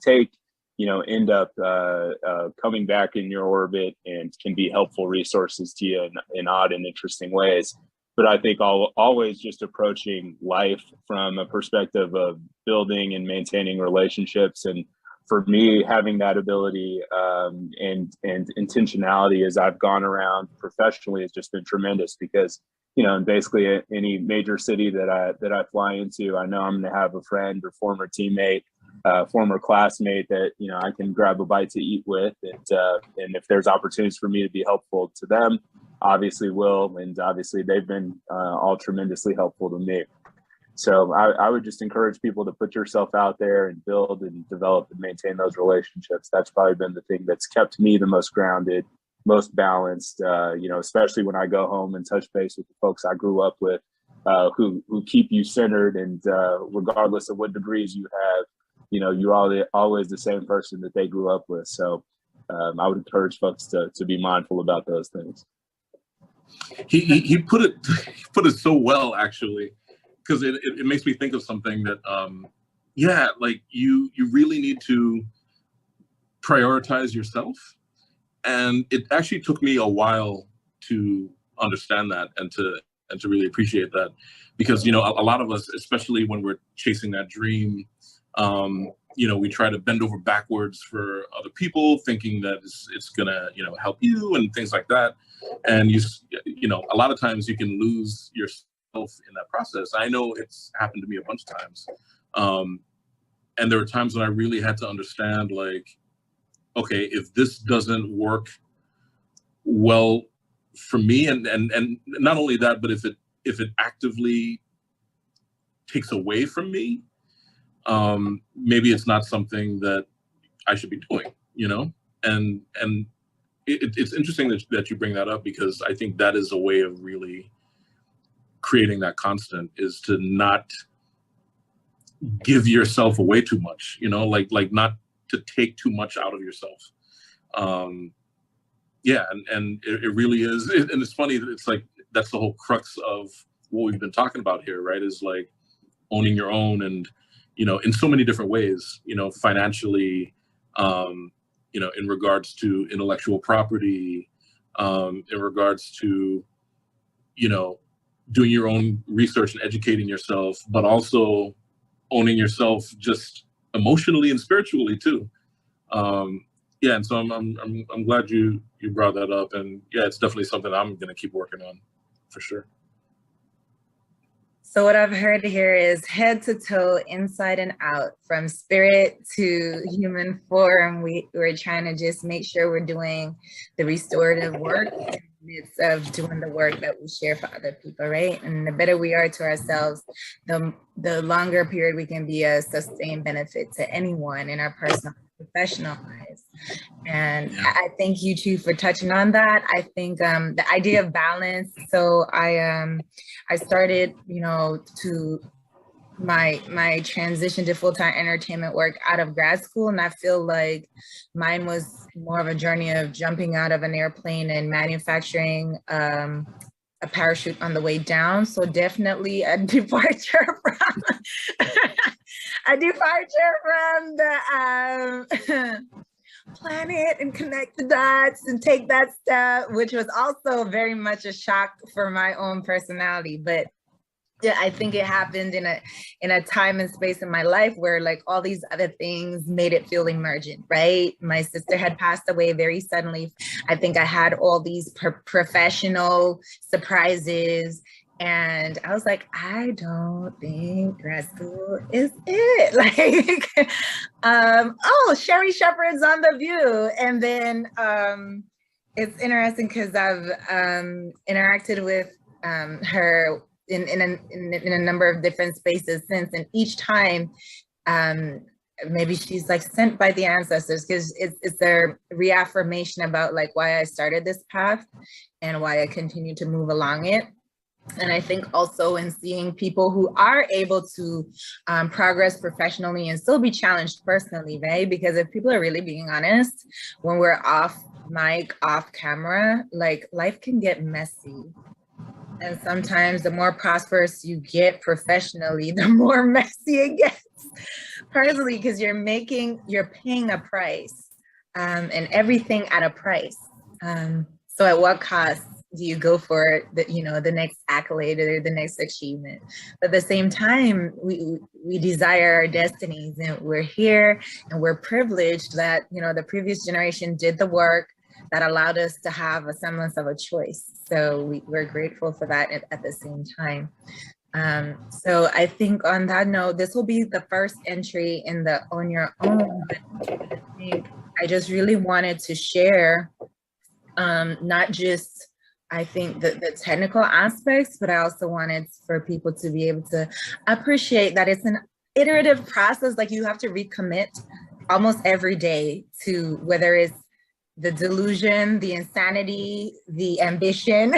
take, end up coming back in your orbit and can be helpful resources to you in odd and interesting ways. But I think always just approaching life from a perspective of building and maintaining relationships. And for me, having that ability and intentionality as I've gone around professionally has just been tremendous, because in basically any major city that I fly into, I know I'm going to have a friend or former teammate, former classmate that I can grab a bite to eat with, and if there's opportunities for me to be helpful to them, obviously will, and obviously they've been all tremendously helpful to me. So I would just encourage people to put yourself out there and build and develop and maintain those relationships. That's probably been the thing that's kept me the most grounded, most balanced, especially when I go home and touch base with the folks I grew up with, who keep you centered, and regardless of what degrees you have, you're always the same person that they grew up with. So I would encourage folks to be mindful about those things. He put it so well, actually, because it makes me think of something that like you really need to prioritize yourself. And it actually took me a while to understand that and to really appreciate that, because a lot of us, especially when we're chasing that dream, we try to bend over backwards for other people, thinking that it's gonna help you and things like that. And a lot of times you can lose yourself in that process. I know it's happened to me a bunch of times, and there were times when I really had to understand, like, okay, if this doesn't work well for me, and not only that, but if it actively takes away from me, maybe it's not something that I should be doing, and it's interesting that you bring that up, because I think that is a way of really creating that constant, is to not give yourself away too much, like not to take too much out of yourself. And it really is. And it's funny that it's like, that's the whole crux of what we've been talking about here, right? Is like owning your own, and, in so many different ways, financially, in regards to intellectual property, in regards to, doing your own research and educating yourself, but also owning yourself just emotionally and spiritually too. And so I'm glad you brought that up, and it's definitely something I'm going to keep working on for sure. So what I've heard here is head to toe, inside and out, from spirit to human form. We're trying to just make sure we're doing the restorative work in the midst of doing the work that we share for other people, right? And the better we are to ourselves, the longer period we can be a sustained benefit to anyone in our personal and professional lives. And I thank you too for touching on that. I think the idea of balance. So I started, to my transition to full-time entertainment work out of grad school, and I feel like mine was more of a journey of jumping out of an airplane and manufacturing a parachute on the way down. So definitely a departure from the plan it and connect the dots and take that step, which was also very much a shock for my own personality. But I think it happened in a time and space in my life where like all these other things made it feel emergent, right? My sister had passed away very suddenly. I think I had all these professional surprises, and I was like, I don't think grad school is it. Like, Sherry Shepherd's on The View. And then, It's interesting because I've interacted with her in a number of different spaces since, and each time maybe she's like sent by the ancestors, because it's a reaffirmation about like why I started this path and why I continue to move along it. And I think also in seeing people who are able to progress professionally and still be challenged personally, right? Because if people are really being honest, when we're off mic, off camera, like life can get messy. And sometimes the more prosperous you get professionally, the more messy it gets personally, because you're paying a price, and everything at a price. So at what cost do you go for the next accolade or the next achievement? But at the same time, we desire our destinies, and we're here and we're privileged that, the previous generation did the work that allowed us to have a semblance of a choice. So we're grateful for that at the same time. So I think on that note, this will be the first entry in the On Your Own. I just really wanted to share not just, I think, the technical aspects, but I also wanted for people to be able to appreciate that it's an iterative process. Like, you have to recommit almost every day to whether it's the delusion, the insanity, the ambition,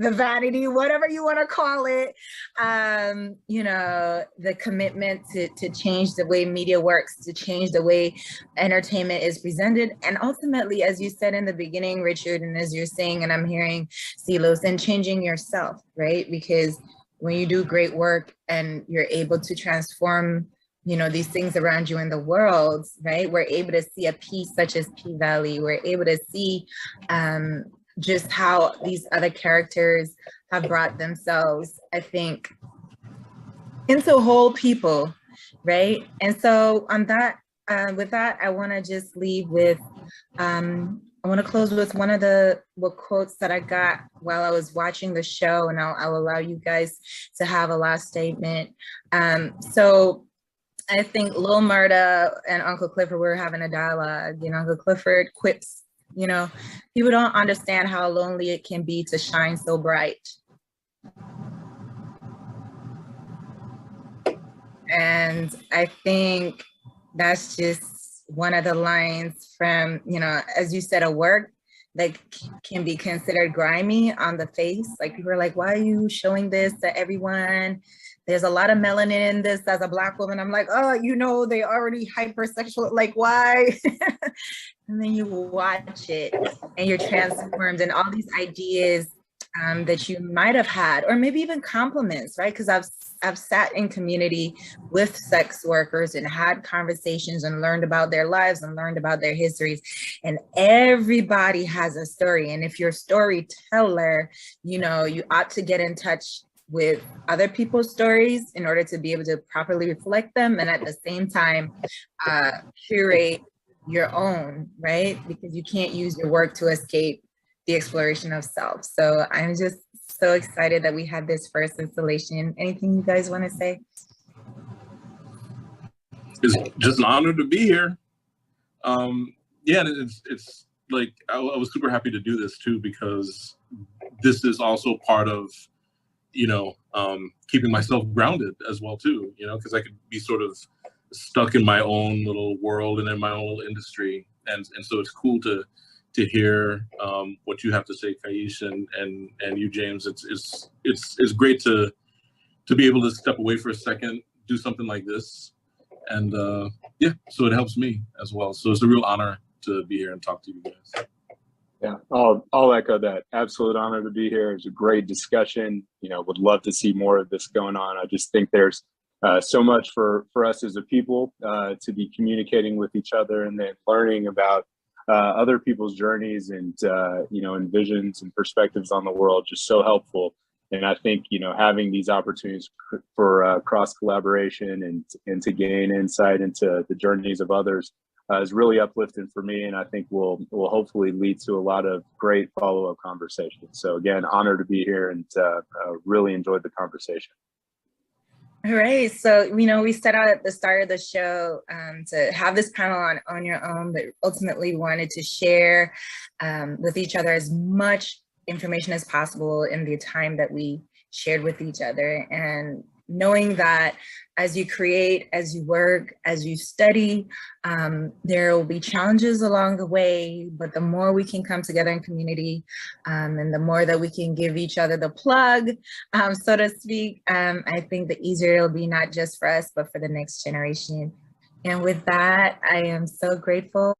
the vanity, whatever you want to call it, the commitment to change the way media works, to change the way entertainment is presented. And ultimately, as you said in the beginning, Richard, and as you're saying, and I'm hearing Silos, and changing yourself, right? Because when you do great work and you're able to transform these things around you in the world, right? We're able to see a piece such as P-Valley. We're able to see just how these other characters have brought themselves, I think, into whole people, right? And so on that, with that, I want to just leave with, I want to close with one of the quotes that I got while I was watching the show, and I'll allow you guys to have a last statement. So I think Lil Murda and Uncle Clifford were having a dialogue. Uncle Clifford quips, people don't understand how lonely it can be to shine so bright. And I think that's just one of the lines from, as you said, a work that can be considered grimy on the face. Like, people are like, why are you showing this to everyone? There's a lot of melanin in this as a Black woman. I'm like, oh, they already hypersexual. Like, why? And then you watch it and you're transformed, and all these ideas that you might have had, or maybe even compliments, right? Because I've sat in community with sex workers and had conversations and learned about their lives and learned about their histories, and everybody has a story. And if you're a storyteller, you ought to get in touch with other people's stories in order to be able to properly reflect them, and at the same time curate your own, right? Because you can't use your work to escape the exploration of self. So I'm just so excited that we had this first installation. Anything you guys want to say? It's just an honor to be here. It's like I was super happy to do this too, because this is also part of keeping myself grounded as well too, because I could be sort of stuck in my own little world and in my own little industry. And so it's cool to hear what you have to say, Kaish, and you, James. It's great to be able to step away for a second, do something like this. And so it helps me as well. So it's a real honor to be here and talk to you guys. Yeah, I'll echo that. Absolute honor to be here. It was a great discussion. Would love to see more of this going on. I just think there's so much for us as a people to be communicating with each other, and then learning about other people's journeys and and visions and perspectives on the world. Just so helpful. And I think having these opportunities for cross collaboration and to gain insight into the journeys of others is really uplifting for me, and I think will hopefully lead to a lot of great follow-up conversations. So again, honored to be here, and really enjoyed the conversation. All right. So, we set out at the start of the show to have this panel on your own, but ultimately wanted to share with each other as much information as possible in the time that we shared with each other. And knowing that as you create, as you work, as you study, there will be challenges along the way, but the more we can come together in community and the more that we can give each other the plug, so to speak, I think the easier it'll be, not just for us, but for the next generation. And with that, I am so grateful